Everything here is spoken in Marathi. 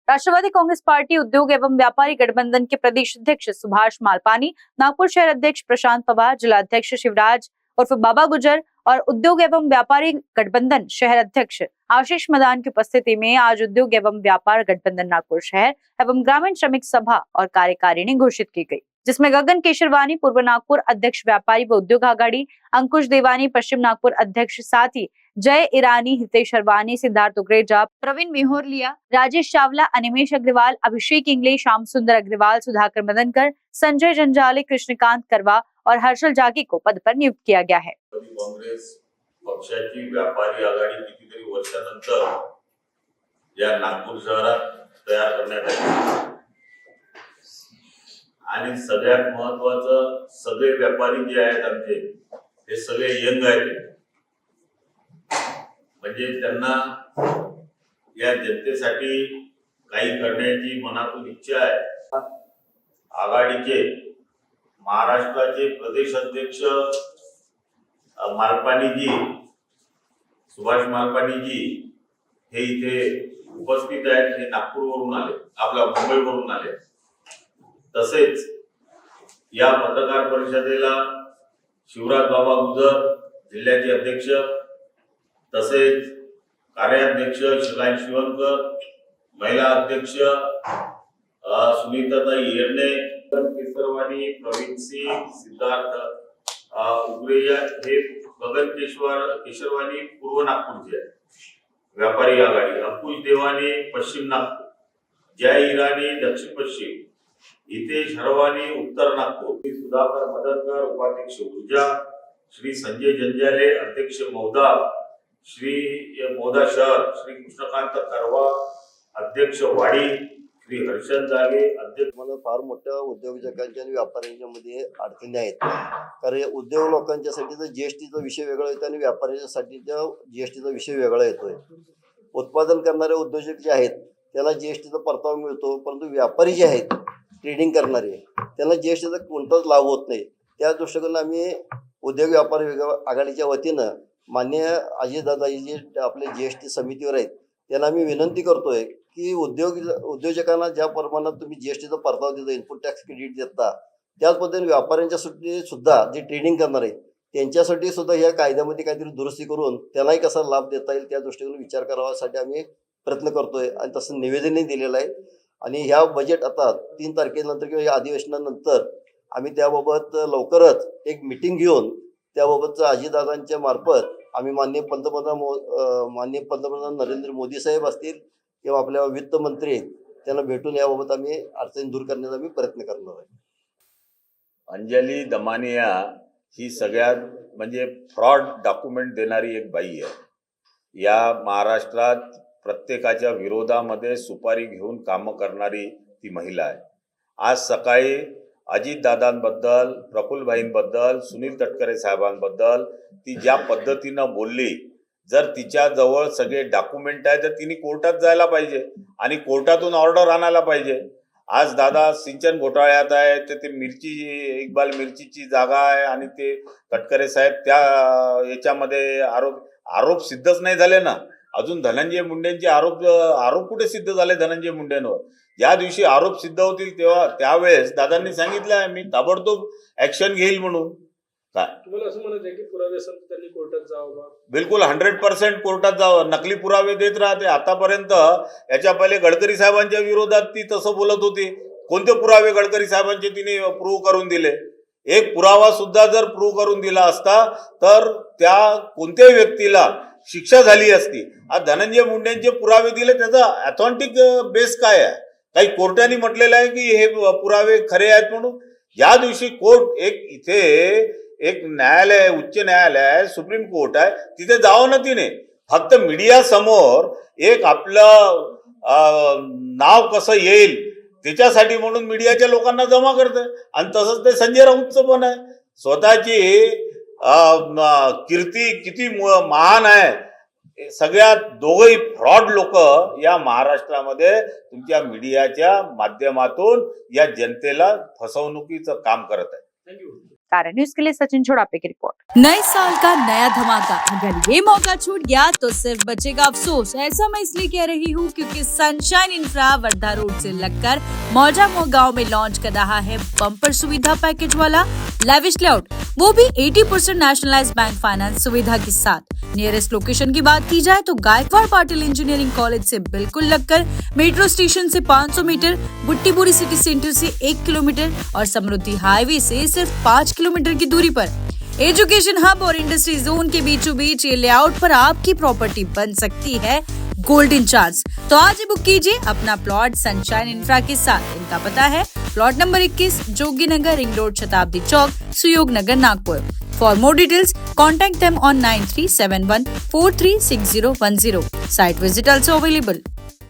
राष्ट्रवादी कांग्रेस पार्टी उद्योग एवं व्यापारी गठबंधन के प्रदेश अध्यक्ष सुभाष मालपानी, नागपुर शहर अध्यक्ष प्रशांत पवार, जिला अध्यक्ष शिवराज उर्फ बाबा गुजर और उद्योग एवं व्यापारी गठबंधन शहर अध्यक्ष आशीष मदान की उपस्थिति में आज उद्योग एवं व्यापार गठबंधन नागपुर शहर एवं ग्रामीण श्रमिक सभा और कार्यकारिणी घोषित की गई, जिसमें गगन केशरवानी पूर्व नागपुर अध्यक्ष व्यापारी व उद्योग आघाड़ी, अंकुश देवानी पश्चिम नागपुर अध्यक्ष, साथ ही जय ईरानी, हितेश अरवानी, सिद्धार्थ उग्रेजा, प्रवीण मिहोरलिया, राजेश चावला, अनिमेश अग्रवाल, अभिषेक इंगले, श्याम सुंदर अग्रवाल, सुधाकर मदनकर, संजय जंजाले, कृष्णकांत करवा और हर्षल जागी को पद पर नियुक्त किया गया है। काँग्रेस पक्षाची व्यापारी आघाडी कितीतरी वर्षानंतर या नागपूर शहरात तयार करण्यात आली आणि सगळ्यात महत्त्वाचं, सगळे व्यापारी जे आहेत आमचे हे सगळे यंग आहेत, म्हणजे त्यांना या जनतेसाठी काही करण्याची मनातून इच्छा आहे। आघाडीचे महाराष्ट्राचे प्रदेश अध्यक्ष मालपानीजी, सुभाष मालपानीजी हे इथे उपस्थित आहेत। हे नागपूरवरून आले, आपल्या मुंबईवरून आले। तसेच या पत्रकार परिषदेला शिवराज बाबा गुजर जिल्ह्याचे अध्यक्ष, तसेच कार्याध्यक्ष शिलान शिवनकर, महिला अध्यक्ष सुनीताताई येरणे, केसरवानी, प्रवीण सिंग, सिद्धार्थ उग्रेजा हे गगन केशरवानी पूर्व नागपूरचे आहे व्यापारी आघाडी, अंकुश देवानी पश्चिम नागपूर, जय ईरानी दक्षिण पश्चिम, हितेश अरवानी उत्तर नागपूर, सुधाकर मदनकर उपाध्यक्ष ऊर्जा, श्री संजय जंजाले अध्यक्ष मौदा, श्री मौदा शहर, श्री कृष्णकांत करवा अध्यक्ष वाडी, श्री हर्षल जागे अध्यक्ष। मला फार मोठ्या उद्योजकांच्या आणि व्यापाऱ्यांच्या मध्ये अडचणी आहेत, कारण उद्योग लोकांच्यासाठी तर जीएसटीचा विषय वेगळा येतो आणि व्यापाऱ्यांसाठी जीएसटीचा विषय वेगळा येतोय। उत्पादन करणारे उद्योजक जे आहेत त्याला जीएसटीचा परतावा मिळतो, परंतु व्यापारी जे आहेत ट्रेडिंग करणारे त्यांना जीएसटीचा कोणताच लाभ होत नाही। त्या दृष्टिकोनातून आम्ही उद्योग व्यापार आघाडीच्या वतीनं माननीय अजितदादाजी जे आपले जीएसटी समितीवर आहेत त्यांना आम्ही विनंती करतोय की उद्योजकांना ज्या प्रमाणात तुम्ही जीएसटीचा परतावा देता, इनपुट टॅक्स क्रेडिट देता, त्याच पद्धतीने व्यापाऱ्यांच्यासाठी सुद्धा जे ट्रेडिंग करणार आहेत त्यांच्यासाठी सुद्धा या कायद्यामध्ये काहीतरी दुरुस्ती करून त्यांनाही कसा लाभ देता येईल त्या दृष्टीने विचार करावासाठी आम्ही प्रयत्न करतोय आणि तसं निवेदनही दिलेलं आहे। आणि ह्या बजेट आता 3 तारखेनंतर किंवा या अधिवेशनानंतर आम्ही त्याबाबत लवकरच एक मीटिंग घेऊन त्याबाबतचं अजितदादांच्या मार्फत आम्ही माननीय पंतप्रधान नरेंद्र मोदी साहेब असतील किंवा आपल्या वित्त मंत्री त्यांना भेटून याबाबत आम्ही अडचणी दूर करण्याचा आम्ही प्रयत्न करणार आहे। अंजली दमानिया ही सगळ्यात म्हणजे फ्रॉड डॉक्युमेंट देणारी एक बाई आहे। या महाराष्ट्रात प्रत्येकाच्या विरोधामध्ये सुपारी घेऊन कामं करणारी ती महिला आहे। आज सकाळी अजितदादांबद्दल, प्रफुल्लभाईंबद्दल, सुनील तटकरे साहेबांबद्दल ती ज्या पद्धतीनं बोलली, जर तिच्या जवळ सगळे डॉक्युमेंट आहे तर तिने कोर्टात जायला पाहिजे आणि कोर्टातून ऑर्डर आणायला पाहिजे। आज दादा सिंचन घोटाळ्यात आहे, तर ते इक्बाल मिरचीची जागा आहे आणि ते तटकरे साहेब त्या याच्यामध्ये आरोप सिद्धच नाही झाले ना। अजून धनंजय मुंडेंचे आरोप कुठे सिद्ध झाले धनंजय मुंडेंवर? ज्या दिवशी आरोप सिद्ध होतील तेव्हा त्यावेळेस दादांनी सांगितलं आहे मी ताबडतोब ऍक्शन घेईल म्हणून। काय तुम्हाला असं म्हणायचं की पुरावे असेल तर त्यांनी कोर्टात जावं? बिलकुल 100% कोर्टात जावं। नकली पुरावे देत राहते आतापर्यंत। याच्या पहिले गडकरी साहेबांच्या विरोधात ती तसं बोलत होती। कोणते पुरावे गडकरी साहेबांचे तिने प्रूव्ह करून दिले? एक पुरावा सुद्धा जर प्रूव्ह करून दिला असता तर त्या कोणत्याही व्यक्तीला शिक्षा झाली असती। आज धनंजय मुंडेंचे पुरावे दिले, त्याचा ऑथेंटिक बेस काय आहे? काही कोर्टाने म्हटलेलं आहे की हे पुरावे खरे आहेत म्हणून। या दिवशी कोर्ट इथे एक न्यायालय, उच्च न्यायालय, सुप्रीम कोर्ट आहे, तिथे जावं ना तिने। फक्त मीडिया समोर एक आपलं नाव कसं येईल त्याच्यासाठी म्हणून मीडियाच्या लोकांना जमा करते। आणि तसंच ते संजय राऊतचं पण आहे। स्वतःची कीर्ती किती महान आहे। सगळ्यात दोघंही फ्रॉड लोक या महाराष्ट्रामध्ये तुमच्या मीडियाच्या माध्यमातून या जनतेला फसवणुकीचं काम करत आहे। थँक्यू। कारण न्यूज के लिए सचिन छोड़ापे की रिपोर्ट। नए साल का नया धमाका, अगर ये मौका छूट गया तो सिर्फ बचेगा अफसोस। ऐसा मैं इसलिए कह रही हूँ क्योंकि सनशाइन इंफ्रा वर्धा रोड से लगकर मौजा मोह गाँव में लॉन्च कर रहा है बम्पर सुविधा पैकेज वाला लेविश लेआउट, वो भी 80% नेशनलाइज्ड बैंक फाइनेंस सुविधा के साथ। नियरेस्ट लोकेशन की बात की जाए तो गायकवाड़ पाटिल इंजीनियरिंग कॉलेज से बिल्कुल लगकर, मेट्रो स्टेशन से 500 मीटर, बुट्टीबुरी सिटी सेंटर से 1 किलोमीटर और समृद्धि हाईवे से सिर्फ 5 किलोमीटर की दूरी पर एजुकेशन हब और इंडस्ट्री जोन के बीचों बीच ये लेआउट पर आपकी प्रॉपर्टी बन सकती है गोल्डन चांस। तो आज ही बुक कीजिए अपना प्लॉट सनशाइन इंफ्रा के साथ। इनका पता है plot number 21, Jogi Nagar, ring road, Shatabdi Chowk, Suyog Nagar, Nagpur. For more details, contact them on 9371436010. Site visit also available.